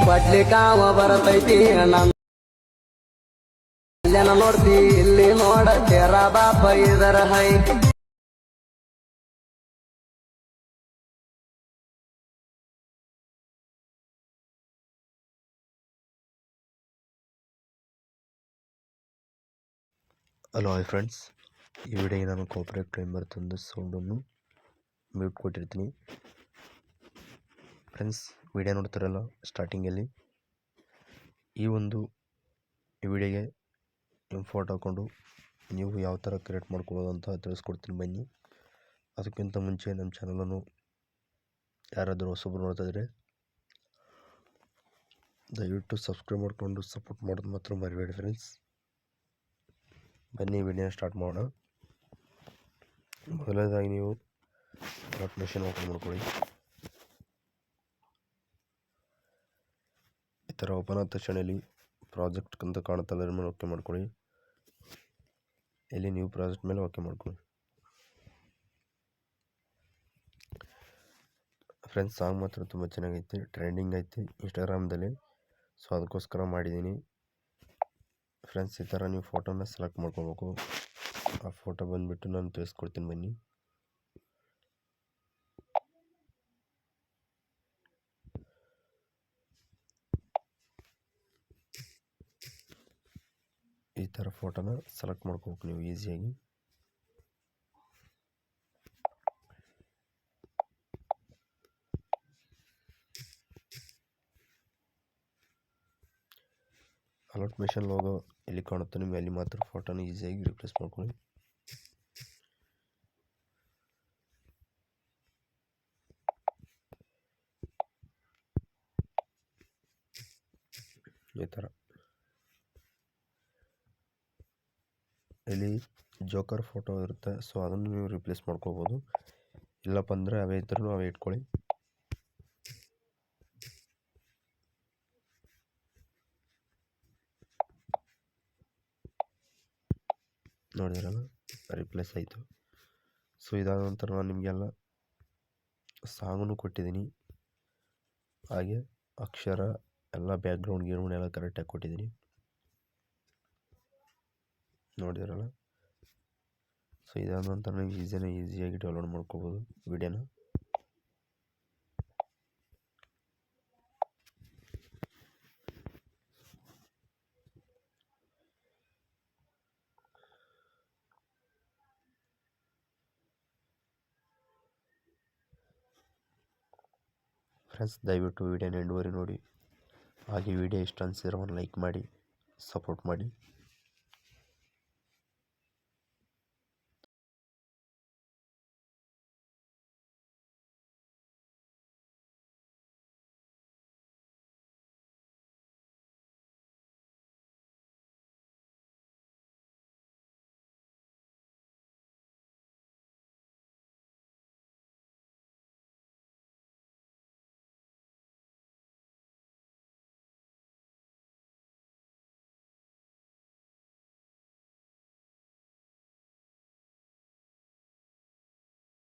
ಬಟ್ಲಿ ಕಾವ ಬರತೈತಿ ನನ್ನ ಜನ ನೋಡ್ತಿ ಇಲ್ಲಿ ನೋಡ ತೆರ ಬಾಪ ಇದರ ಹೈ. ಹಲೋ ಹಾಯ್ ಫ್ರೆಂಡ್ಸ್, ಈ ವಿಡಿಯೋಗೆ ನಾನು ಕಾಪರೇಟ್ ಕ್ಲೈಮ್ ಬರ್ತಂದು ಸೌಂಡನ್ನು ಮ್ಯೂಟ್ ಕೊಟ್ಟಿರ್ತೀನಿ. ಫ್ರೆಂಡ್ಸ್, ವಿಡಿಯೋ ನೋಡ್ತಾರಲ್ಲ ಸ್ಟಾರ್ಟಿಂಗಲ್ಲಿ ಈ ವಿಡಿಯೋಗೆ ನಿಮ್ಮ ಫೋಟೋ ಹಾಕ್ಕೊಂಡು ನೀವು ಯಾವ ಥರ ಕ್ರಿಯೇಟ್ ಮಾಡ್ಕೊಳ್ಳೋದು ಅಂತ ತಿಳಿಸ್ಕೊಡ್ತೀನಿ ಬನ್ನಿ. ಅದಕ್ಕಿಂತ ಮುಂಚೆ ನಮ್ಮ ಚಾನಲನ್ನು ಯಾರಾದರೂ ಹೊಸಬ್ರು ನೋಡ್ತಾಯಿದ್ರೆ ದಯವಿಟ್ಟು ಸಬ್ಸ್ಕ್ರೈಬ್ ಮಾಡಿಕೊಂಡು ಸಪೋರ್ಟ್ ಮಾಡೋದು ಮಾತ್ರ ಮರಿಬೇಡಿ ಫ್ರೆಂಡ್ಸ್. ಬನ್ನಿ ವಿಡಿಯೋನ ಸ್ಟಾರ್ಟ್ ಮಾಡೋಣ. ಮೊದಲನೇದಾಗಿ ನೀವು ಅಲಾಟ್ ಮೆಷಿನ್ ಓಪನ್ ಮಾಡ್ಕೊಳ್ಳಿ. ಈ ಥರ ಓಪನ್ ಆದ ತಕ್ಷಣ ಇಲ್ಲಿ ಪ್ರಾಜೆಕ್ಟ್ ಅಂತ ಕಾಣುತ್ತಲ್ಲ, ಅದ್ರ ಮೇಲೆ ಓಕೆ ಮಾಡ್ಕೊಳ್ಳಿ. ಇಲ್ಲಿ ನ್ಯೂ ಪ್ರಾಜೆಕ್ಟ್ ಮೇಲೆ ಓಕೆ ಮಾಡ್ಕೊಳ್ಳಿ. ಫ್ರೆಂಡ್ಸ್, ಸಾಂಗ್ ಮಾತ್ರ ತುಂಬ ಚೆನ್ನಾಗೈತೆ, ಟ್ರೆಂಡಿಂಗ್ ಐತೆ ಇನ್ಸ್ಟಾಗ್ರಾಮ್ದಲ್ಲಿ, ಸೊ ಅದಕ್ಕೋಸ್ಕರ ಮಾಡಿದ್ದೀನಿ. ಫ್ರೆಂಡ್ಸ್, ಈ ಥರ ನೀವು ಫೋಟೋನ ಸೆಲೆಕ್ಟ್ ಮಾಡ್ಕೋಬೇಕು. ಆ ಫೋಟೋ ಬಂದುಬಿಟ್ಟು ನಾನು ತಿಳಿಸ್ಕೊಡ್ತೀನಿ ಬನ್ನಿ. ಈ ಥರ ಫೋಟೋನ ಸೆಲೆಕ್ಟ್ ಮಾಡ್ಕೋಬೇಕು ನೀವು ಈಸಿಯಾಗಿ. ಅಲಾಟ್ ಮೆಷಿನ್ ಲೋಗೋ ಎಲ್ಲಿ ಕಾಣುತ್ತೆ ನಿಮಗೆ ಅಲ್ಲಿ ಮಾತ್ರ ಫೋಟೋನ ಈಸಿಯಾಗಿ ರಿಪ್ಲೇಸ್ ಮಾಡ್ಕೊಳ್ಳಿ. ಈ ಥರ ಇಲ್ಲಿ ಜೋಕರ್ ಫೋಟೋ ಇರುತ್ತೆ, ಸೊ ಅದನ್ನು ನೀವು ರಿಪ್ಲೇಸ್ ಮಾಡ್ಕೋಬೋದು. ಇಲ್ಲಪ್ಪ ಅಂದರೆ ಅವೇ ಇದ್ರೂ ಅವೇ ಇಟ್ಕೊಳ್ಳಿ. ನೋಡಿದ್ರಲ್ಲ, ರಿಪ್ಲೇಸ್ ಆಯಿತು. ಸೊ ಇದಾದ ನಂತರ ನಾನು ನಿಮಗೆಲ್ಲ ಸಾಂಗನ್ನು ಕೊಟ್ಟಿದ್ದೀನಿ, ಹಾಗೆ ಅಕ್ಷರ ಎಲ್ಲ ಬ್ಯಾಕ್ಗ್ರೌಂಡ್ ಗೀರ್ಗ್ರೌಂಡ್ ಎಲ್ಲ ಕರೆಕ್ಟಾಗಿ ಕೊಟ್ಟಿದ್ದೀನಿ. ನೋಡಿದ್ರಲ್ಲ, ಸೊ ಇದಾದ ನಂತರ ನೀವು ಈಸಿಯಾಗಿ ಡೌನ್ಲೋಡ್ ಮಾಡ್ಕೋಬೋದು ವಿಡಿಯೋನ. ಫ್ರೆಂಡ್ಸ್, ದಯವಿಟ್ಟು ವಿಡಿಯೋನ ಎಂಡ್ವರೆಗೆ ನೋಡಿ. ಹಾಗೆ ವಿಡಿಯೋ ಇಷ್ಟ ಅನಿಸಿದ್ರೆ ಒಂದು ಲೈಕ್ ಮಾಡಿ, ಸಪೋರ್ಟ್ ಮಾಡಿ.